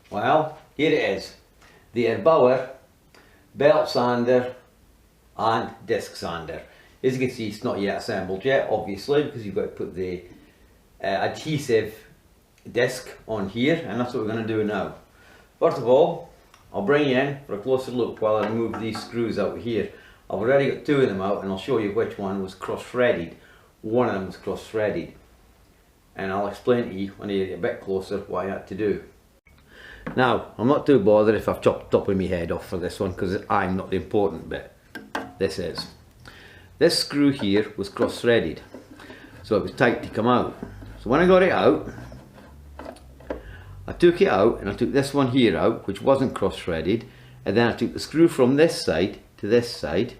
Well, here it is. The Erbauer belt sander and disc sander. As you can see, it's not yet assembled yet, obviously, because you've got to put the adhesive disc on here, and that's what we're going to do now. First of all, I'll bring you in for a closer look while I remove these screws out here. I've already got two of them out, and I'll show you which one was cross-threaded. One of them was cross-threaded, and I'll explain to you when I get a bit closer what I had to do. Now, I'm not too bothered if I've chopped the top of my head off for this one, because I'm not the important bit. This is. This screw here was cross-threaded, so it was tight to come out. So when I got it out, I took it out, and I took this one here out, which wasn't cross-threaded, and then I took the screw from this side to this side,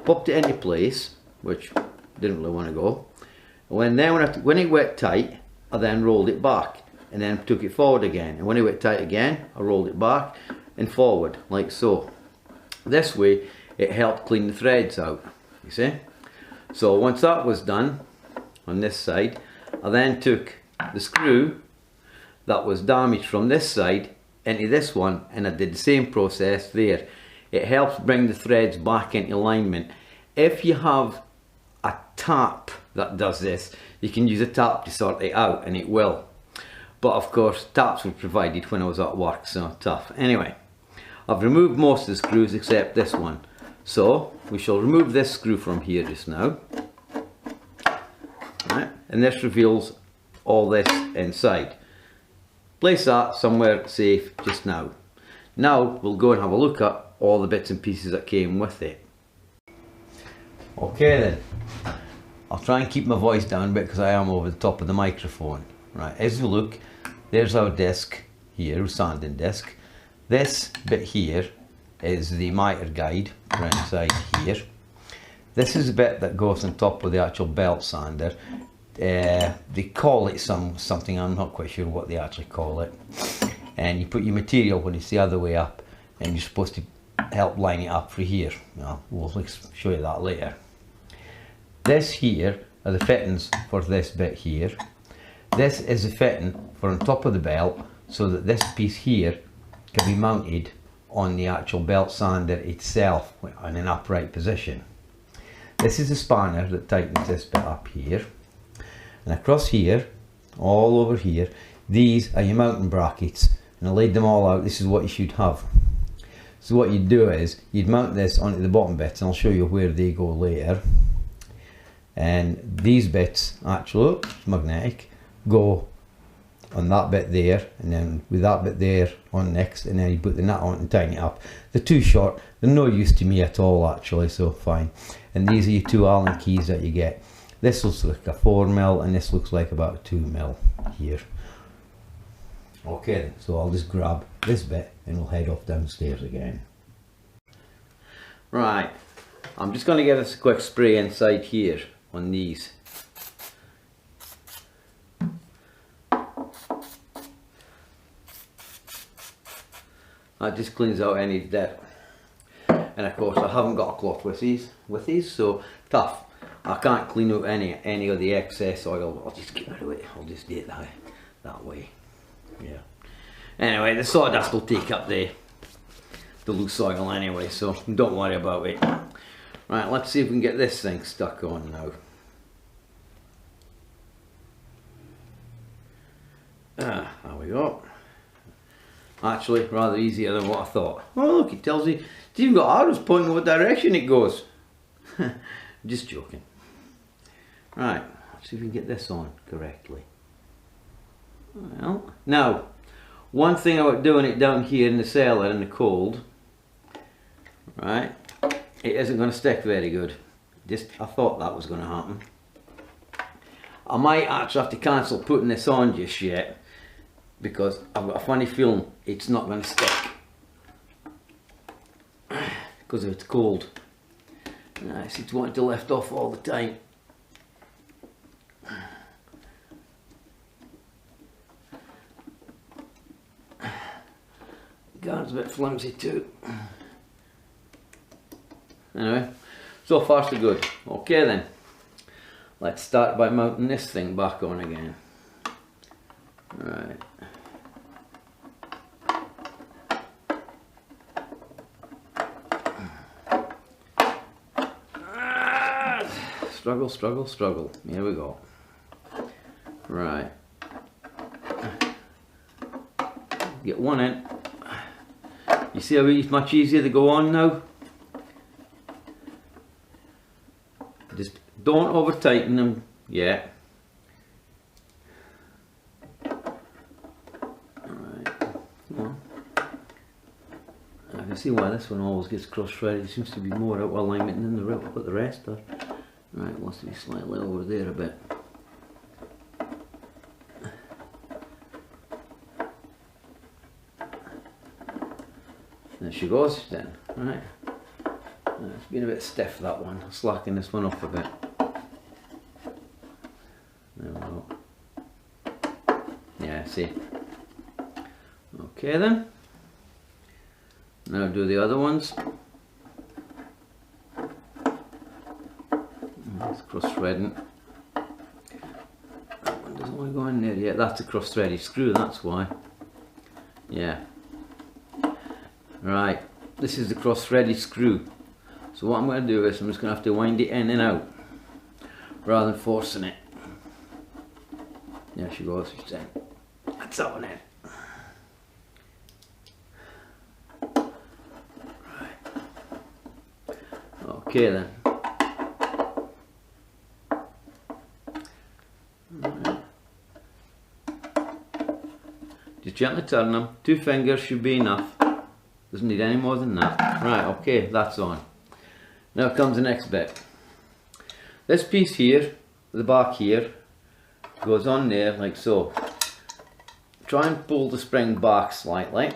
popped it into place, which didn't really want to go. And when it went tight, I then rolled it back, and then took it forward again. And when it went tight again, I rolled it back and forward, like so. This way, it helped clean the threads out, you see. So once that was done, on this side, I then took the screw that was damaged from this side into this one, and I did the same process there. It helps bring the threads back into alignment. If you have a tap that does this, you can use a tap to sort it out, and it will. But of course, taps were provided when I was at work, so tough. Anyway, I've removed most of the screws except this one. So we shall remove this screw from here just now. Right, and this reveals all this inside. Place that somewhere safe just now. Now we'll go and have a look at all the bits and pieces that came with it. Okay then, I'll try and keep my voice down a bit because I am over the top of the microphone. Right, as you look, there's our disc here, our sanding disc. This bit here is the miter guide right inside here. This is the bit that goes on top of the actual belt sander. They call it something, I'm not quite sure what they actually call it. And you put your material when it's the other way up, and you're supposed to help line it up for here. Well, we'll show you that later. This here are the fittings for this bit here. This is a fitting for on top of the belt, so that this piece here can be mounted on the actual belt sander itself in an upright position. This is the spanner that tightens this bit up here. And across here, all over here, these are your mounting brackets, and I laid them all out. This is what you should have. So what you'd do is, you'd mount this onto the bottom bits, and I'll show you where they go later. And these bits, actually, magnetic, go on that bit there, and then with that bit there on next, and then you put the nut on and tighten it up. They're too short, they're no use to me at all actually, so fine. And these are your two Allen keys that you get. This looks like a 4mm, and this looks like about 2mm here. Okay then, so I'll just grab this bit and we'll head off downstairs again. Right, I'm just going to give this a quick spray inside here on these. That just cleans out any dirt. And of course I haven't got a cloth with these, so tough. I can't clean out any of the excess oil. I'll just get rid of it. I'll just do it that way. Yeah. Anyway, the sawdust will take up the loose oil anyway, so don't worry about it. Right, let's see if we can get this thing stuck on now. There we go. Actually, rather easier than what I thought. Oh look, it tells you, it's even got arrows pointing what direction it goes. Just joking. Right, let's see if we can get this on correctly. Well, now, one thing about doing it down here in the cellar in the cold, right, it isn't going to stick very good. I thought that was going to happen. I might actually have to cancel putting this on just yet, because I've got a funny feeling it's not going to stick because it's cold. Nice, it's wanting to lift off all the time. Guard's a bit flimsy too. Anyway, so far so good. Okay then, let's start by mounting this thing back on again. Right. struggle, struggle, struggle. Here we go. Right. Get one in. You see how it's much easier to go on now? Just don't over tighten them yet. Alright. I can see why this one always gets cross-threaded. It seems to be more out of alignment than what the rest are. Right, it wants to be slightly over there a bit. There she goes then, right. It's been a bit stiff, that one. I'll slacken this one off a bit. There we go. Yeah, see. Okay then. Now do the other ones. It's cross-threading. That one doesn't want to go in there yet. That's a cross-threaded screw, that's why. Yeah. Right, this is the cross-threaded screw. So what I'm going to do is I'm just going to have to wind it in and out rather than forcing it. There she goes, she's in. That's that one in. Right. Okay then. Right. Just gently turn them. 2 fingers should be enough. Doesn't need any more than that. Right, okay, that's on. Now comes the next bit. This piece here, the back here, goes on there like so. Try and pull the spring back slightly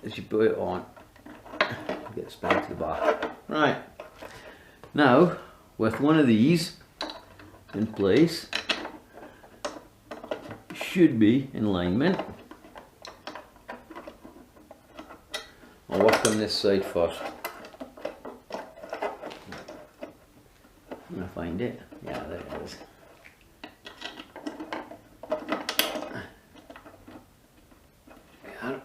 as you put it on. Get the spring to the back. Right. Now, with one of these in place, should be in alignment. I'll work on this side first. I'm gonna find it. Yeah, there it is. Got it.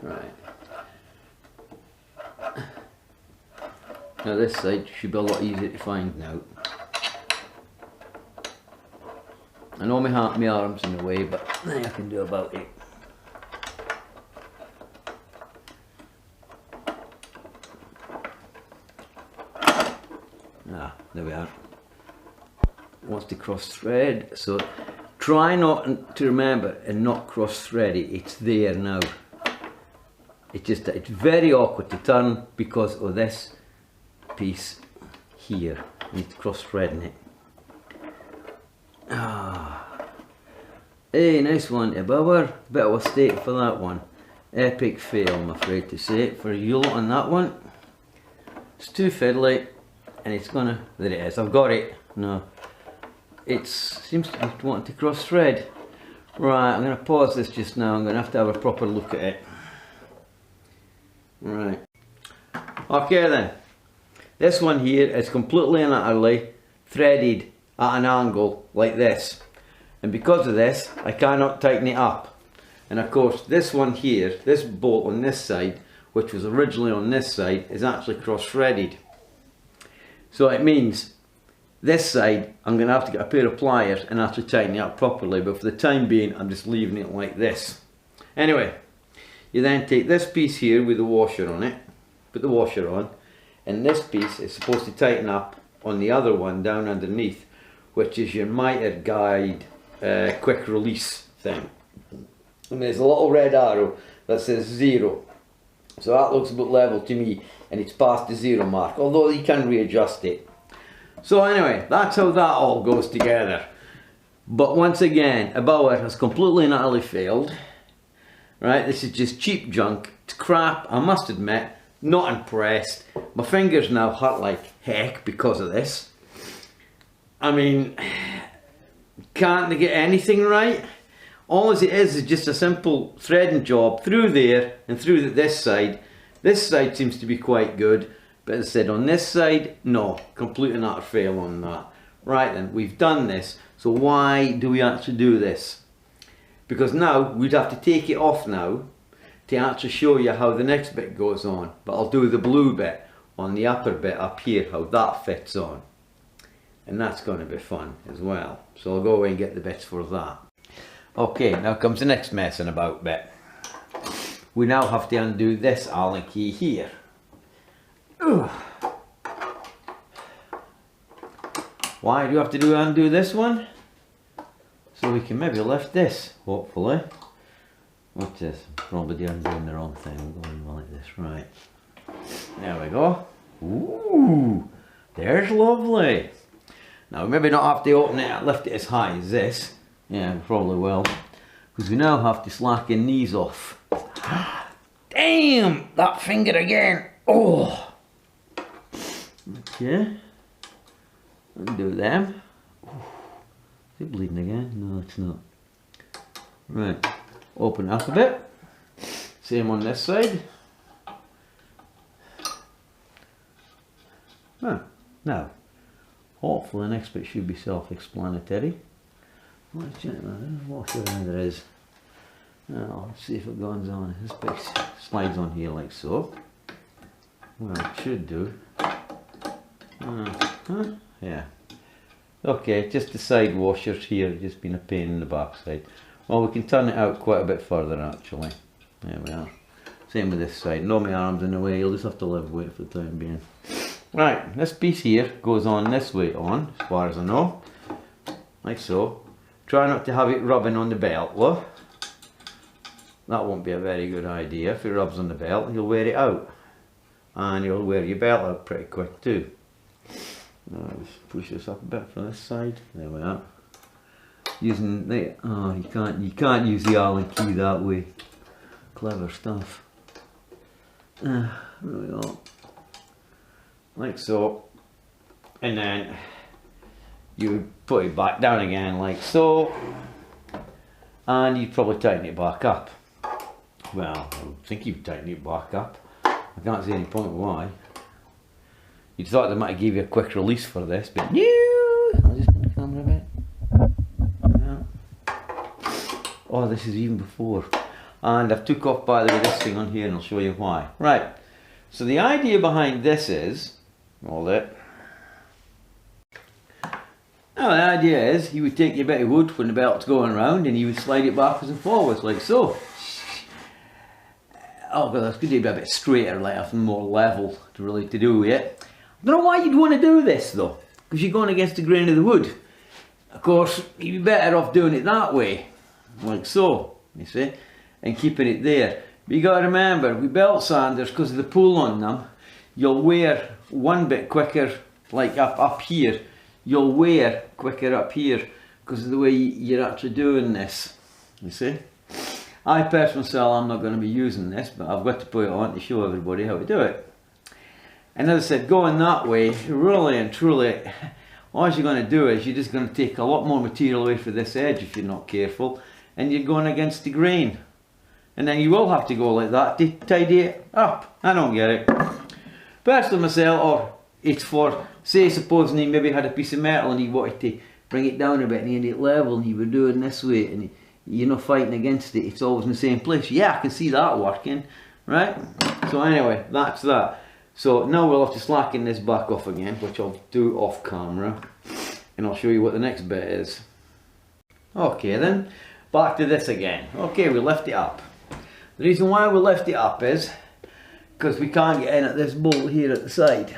Right. Now this side should be a lot easier to find now. I know my arm's in the way, but nothing I can do about it. Ah, there we are. Wants to cross thread, so try not to remember and not cross thread it. It's there now. It's very awkward to turn because of this piece here. You need to cross threading it. Ah, hey, nice one, Erbauer. Bit of a mistake for that one. Epic fail, I'm afraid to say, for you lot on that one. It's too fiddly, and it's gonna. There it is. I've got it. No, it seems to be wanting to cross thread. Right, I'm gonna pause this just now. I'm gonna have to have a proper look at it. Right. Okay then. This one here is completely and utterly threaded at an angle like this, and because of this I cannot tighten it up. And of course this one here, this bolt on this side, which was originally on this side, is actually cross-threaded. So it means this side I'm going to have to get a pair of pliers and actually tighten it up properly, but for the time being I'm just leaving it like this. Anyway, you then take this piece here with the washer on it, put the washer on, and this piece is supposed to tighten up on the other one down underneath, which is your miter guide quick release thing. And there's a little red arrow that says 0, so that looks about level to me, and it's past the 0 mark, although you can readjust it. So anyway, that's how that all goes together. But once again, Erbauer has completely and utterly failed. Right, this is just cheap junk. It's crap, I must admit. Not impressed. My fingers now hurt like heck because of this. I mean, can't they get anything right? All as it is just a simple threading job through there and through this side. This side seems to be quite good, but as I said, on this side, no, complete and utter fail on that. Right then, we've done this, so why do we actually do this? Because now we'd have to take it off now, to actually show you how the next bit goes on, but I'll do the blue bit on the upper bit up here, how that fits on, and that's going to be fun as well. So I'll go away and get the bits for that. Okay, now comes the next messing about bit. We now have to undo this Allen key here. Ugh. Why do you have to undo this one? So we can maybe lift this, hopefully. Watch this, probably undoing the wrong thing. We're going like this, right. There we go. Ooh, there's lovely. Now we maybe not have to open it and lift it as high as this. Yeah, we probably will. Because we now have to slacken these off. Damn, that finger again. Oh. Okay. Undo them. Is it bleeding again? No, it's not. Right. Open up a bit. Same on this side. Huh. Now, hopefully the next bit should be self-explanatory. Let's check that. Whatever there is. Now, let's see if it goes on. This bit slides on here like so. Well, it should do. Yeah. Okay, just the side washers here, just been a pain in the backside. Well, we can turn it out quite a bit further actually. There we are. Same with this side. No, my arm's in the way, you'll just have to live with it for the time being. Right, this piece here goes on this way on, as far as I know. Like so. Try not to have it rubbing on the belt, though. That won't be a very good idea. If it rubs on the belt, you'll wear it out. And you'll wear your belt out pretty quick too. Now, just push this up a bit from this side. There we are. Using the you can't use the Allen key that way. Clever stuff. There we go. Like so. And then you put it back down again like so. And you probably tighten it back up. Well, I think you'd tighten it back up. I can't see any point why. You'd thought they might have give you a quick release for this, but no! I'll just move the camera a bit. Yeah. Oh, this is even before. And I've took off, by the way, this thing on here, and I'll show you why. Right, so the idea behind this is, hold it. Now the idea is, you would take your bit of wood when the belt's going around, and you would slide it backwards and forwards, like so. Oh god, that's good to be a bit straighter, like more level to do with it. I don't know why you'd want to do this though, because you're going against the grain of the wood. Of course, you'd be better off doing it that way, like so, you see, and keeping it there. But you got to remember, with belt sanders, because of the pull on them, you'll wear one bit quicker, like up here. You'll wear quicker up here because of the way you're actually doing this, you see. I personally say I'm not going to be using this, but I've got to put it on to show everybody how to do it. And as I said, going that way, really and truly, all you're going to do is you're just going to take a lot more material away from this edge if you're not careful, and you're going against the grain. And then you will have to go like that to tidy it up. I don't get it. Personally myself, or it's for, say supposing he maybe had a piece of metal and he wanted to bring it down a bit and he had it level and he were doing this way and you're not fighting against it, it's always in the same place. Yeah, I can see that working, right? So anyway, that's that. So now we'll have to slacken this back off again, which I'll do off camera, and I'll show you what the next bit is. Okay then, back to this again. Okay, we lift it up. The reason why we lift it up is because we can't get in at this bolt here at the side.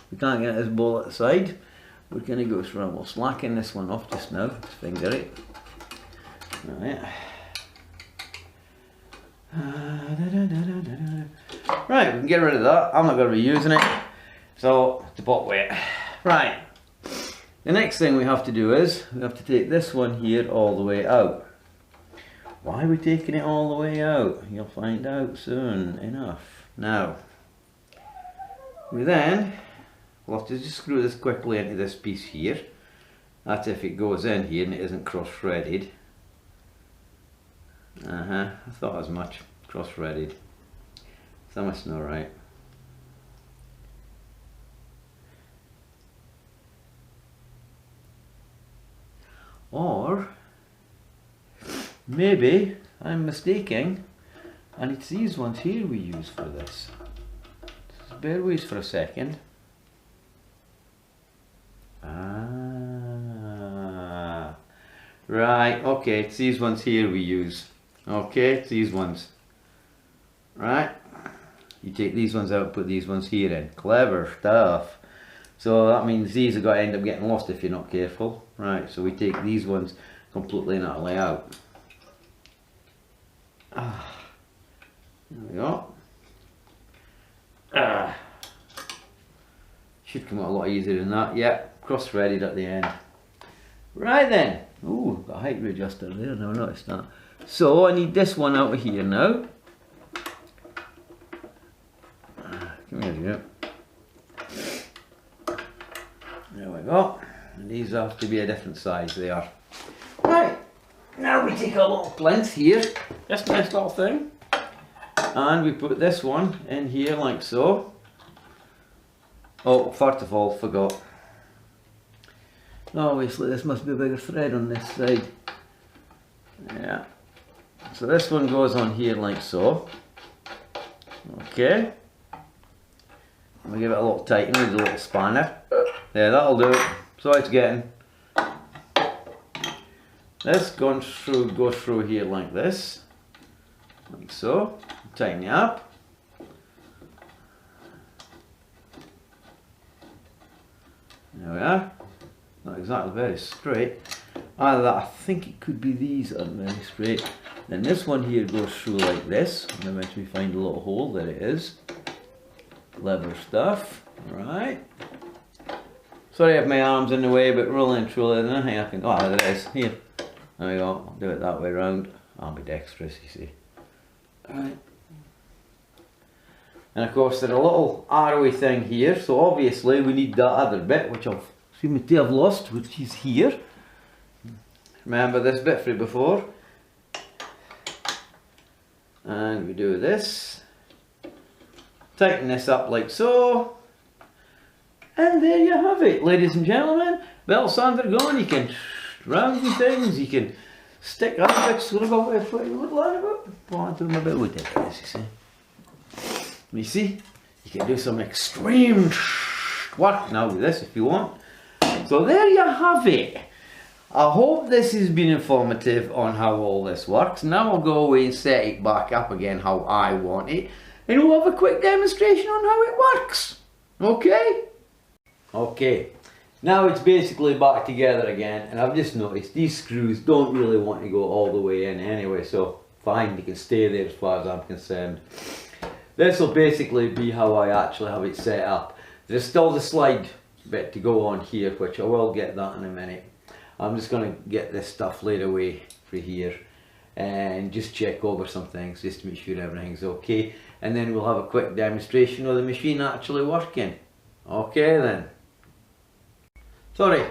We can't get at this bolt at the side. We're going to go through, we'll slacken this one off just now, just finger it. Right. Right, we can get rid of that. I'm not going to be using it, so to put weight. Right. The next thing we have to do is we have to take this one here all the way out. Why are we taking it all the way out? You'll find out soon enough. Now, we then will have to just screw this quickly into this piece here. That's if it goes in here and it isn't cross-threaded. I thought as much. Cross-threaded. So much not right. Or maybe I'm mistaking And it's these ones here we use for this. Just bear with us for a second. Ah, right, okay, it's these ones here we use. Okay, it's these ones. Right, you take these ones out and put these ones here in. Clever stuff. So that means these are going to end up getting lost if you're not careful. Right, so we take these ones completely and utterly out. Ah, there we go. Ah, should come out a lot easier than that. Yeah, cross-threaded at the end. Right then. Ooh, got a height readjuster there. Never noticed that. So I need this one out of here now. Come here, you. There we go. And these have to be a different size. They are. Right. Now we take a little plinth here. This nice little thing. And we put this one in here like so. Oh, first of all, forgot. Obviously this must be a bigger thread on this side. Yeah. So this one goes on here like so. Okay. And we give it a little tighten with a little spanner. There, that'll do it. So it's getting. This goes through here like this. Like so. Tighten it up. There we are. Not exactly very straight. Either I think it could be these that aren't very straight. Then this one here goes through like this, and eventually find a little hole. There it is. Clever stuff. Right. Sorry if my arm's in the way, but really and truly, there's nothing I can. Oh, there it is. Here. There we go. I'll do it that way round. I'll be dexterous, you see. Alright. And of course, there's a little arrowy thing here, so obviously we need that other bit, which I've seemed to have lost, which is here. Remember this bit from before. And we do this. Tighten this up like so. And there you have it, ladies and gentlemen. Belt sander gone. You can round things, you can stick other bits to the bottom of what you would like about. Well, I'm a bit with it, you see. You see, you can do some extreme work now with this if you want. So there you have it. I hope this has been informative on how all this works. Now I'll go away and set it back up again how I want it, and we'll have a quick demonstration on how it works. Okay? Okay. Now it's basically back together again, and I've just noticed these screws don't really want to go all the way in anyway, so fine, they can stay there as far as I'm concerned. This will basically be how I actually have it set up. There's still the slide bit to go on here, which I will get that in a minute. I'm just going to get this stuff laid away for here and just check over some things just to make sure everything's okay, and then we'll have a quick demonstration of the machine actually working. Okay then. Sorry,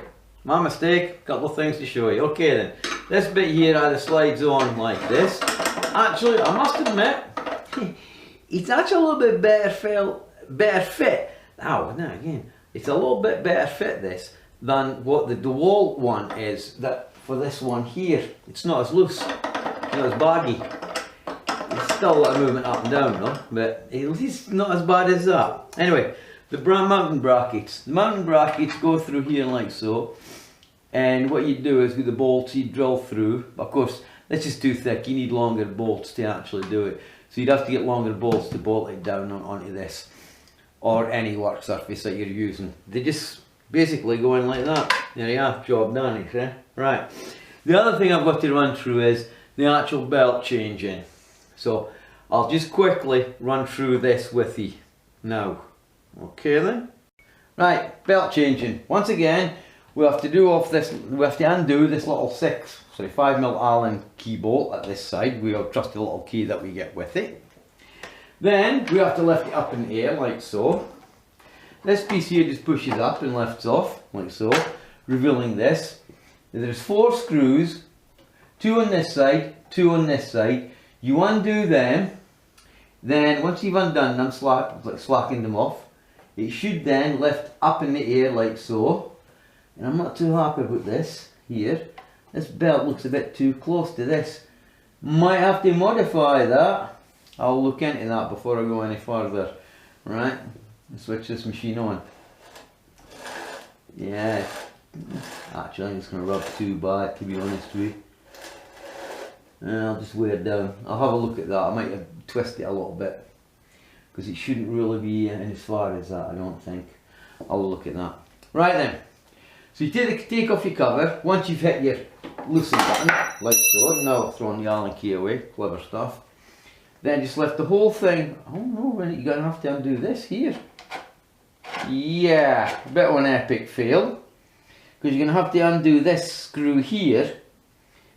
my mistake, couple of things to show you. Okay then, this bit here either slides on like this. Actually, I must admit, it's actually a little bit better fit. Now again, it's a little bit better fit this than what the DeWalt one is. That for this one here, it's not as loose, it's not as baggy. It's still a lot of movement up and down though, but at least not as bad as that. Anyway, the mounting brackets. The mounting brackets go through here like so, and what you do is with the bolts you drill through. Of course, this is too thick, you need longer bolts to actually do it. So you'd have to get longer bolts to bolt it down onto this, or any work surface that you're using. They just basically go in like that. There you are, job done, you see? Right. The other thing I've got to run through is the actual belt changing. So I'll just quickly run through this with you now. Okay then. Right, belt changing. Once again, we have to do off this. We have to undo this little 5mm Allen key bolt at this side. We have just a little key that we get with it. Then we have to lift it up in the air like so. This piece here just pushes up and lifts off like so, revealing this. There's 4 screws, 2 on this side, 2 on this side. You undo them. Then once you've undone them, slacking them off, it should then lift up in the air like so. And I'm not too happy about this here. This belt looks a bit too close to this. Might have to modify that. I'll look into that before I go any further. Right, switch this machine on. Yeah, actually I'm just going to rub too bad, to be honest with you. And I'll just wear it down. I'll have a look at that. I might have twisted it a little bit, because it shouldn't really be in as far as that, I don't think. I'll look at that. Right then, so you take off your cover. Once you've hit your loosen button, like so. Now I've thrown the Allen key away, clever stuff. Then just lift the whole thing. Oh no, you're going to have to undo this here. Yeah, a bit of an epic fail, because you're going to have to undo this screw here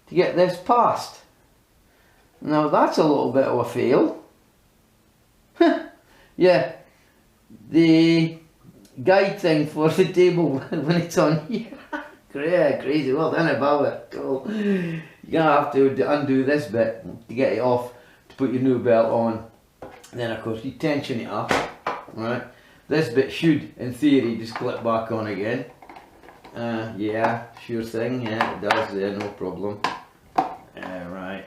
to get this past. Now that's a little bit of a fail. Yeah, the guide thing for the table when it's on here. Crazy, well done Erbauer, cool. You're going to have to undo this bit to get it off, to put your new belt on. And then of course you tension it up, right? This bit should, in theory, just clip back on again. Yeah, sure thing, yeah it does there, no problem. Right.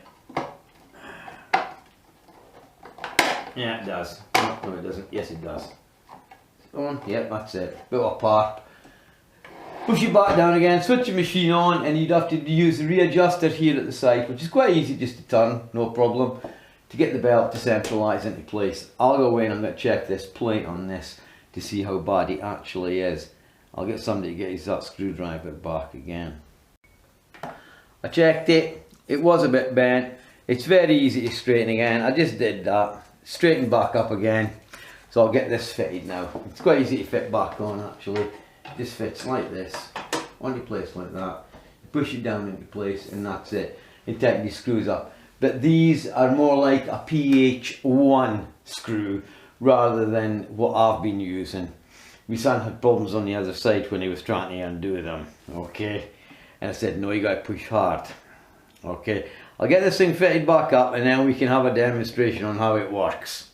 Yeah it does. No it doesn't, yes it does. On, yeah that's it, bit apart. Push it back down again, switch your machine on, and you'd have to use the readjuster here at the side, which is quite easy just to turn, no problem, to get the belt to centralise into place. I'll go in and I'm going to check this plate on this to see how bad it actually is. I'll get somebody to get that screwdriver back again. I checked it, it was a bit bent. It's very easy to straighten again. I just did that, straighten back up again. So I'll get this fitted now. It's quite easy to fit back on actually. It just fits like this, onto place like that. You push it down into place and that's it. It tightly screws up. But these are more like a PH1 screw rather than what I've been using. My son had problems on the other side when he was trying to undo them, okay? And I said, no, you gotta push hard. Okay, I'll get this thing fitted back up and then we can have a demonstration on how it works.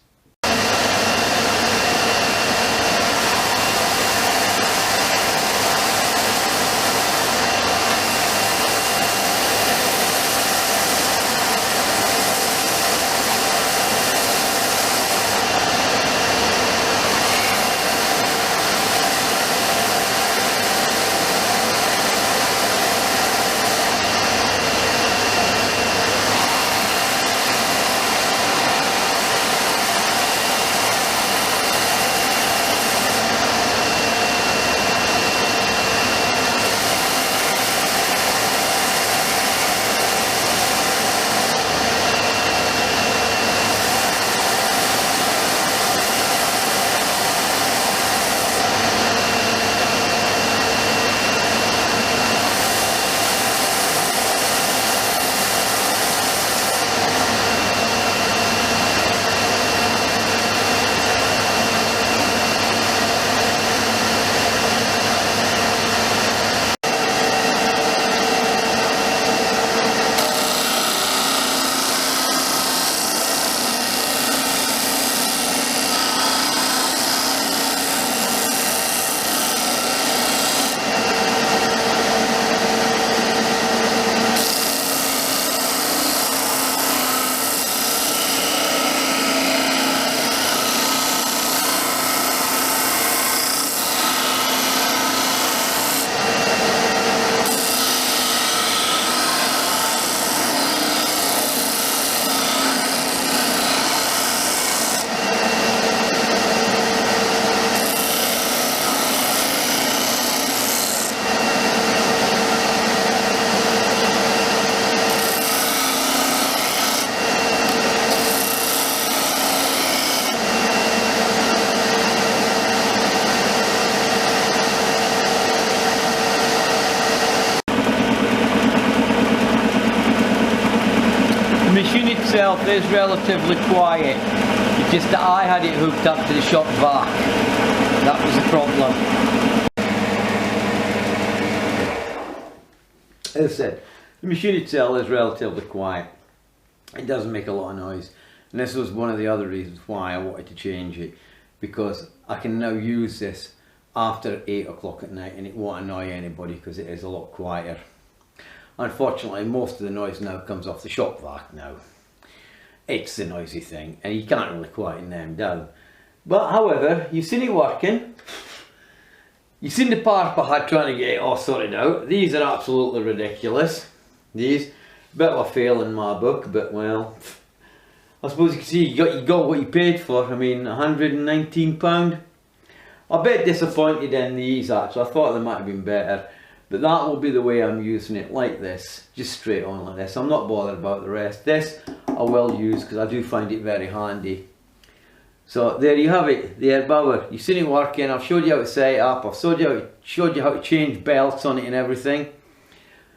Itself is relatively quiet. It's just that I had it hooked up to the shop vac. That was the problem. As I said, the machine itself is relatively quiet. It doesn't make a lot of noise. And this was one of the other reasons why I wanted to change it. Because I can now use this after 8 o'clock at night and it won't annoy anybody because it is a lot quieter. Unfortunately, most of the noise now comes off the shop vac now. it's the noisy thing, and you can't really quieten them down. But however, you've seen it working. You've seen the part I had trying to get it all sorted out. These are absolutely ridiculous. These, bit of a fail in my book, but well, I suppose you can see you got what you paid for. I mean, £119. I'm a bit disappointed in these actually. I thought they might have been better, but that will be the way I'm using it, like this, just straight on like this. I'm not bothered about the rest. This I will use because I do find it very handy. So there you have it, the Erbauer. You've seen it working. I've showed you how to set it up. I've showed you how to change belts on it and everything.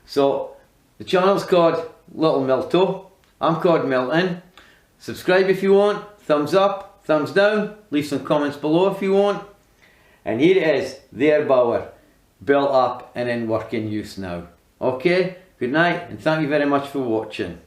So the channel's called Little Milto. I'm called Milton. Subscribe if you want. Thumbs up, thumbs down. Leave some comments below if you want. And here it is, the Erbauer, built up and in working use now. Okay, good night and thank you very much for watching.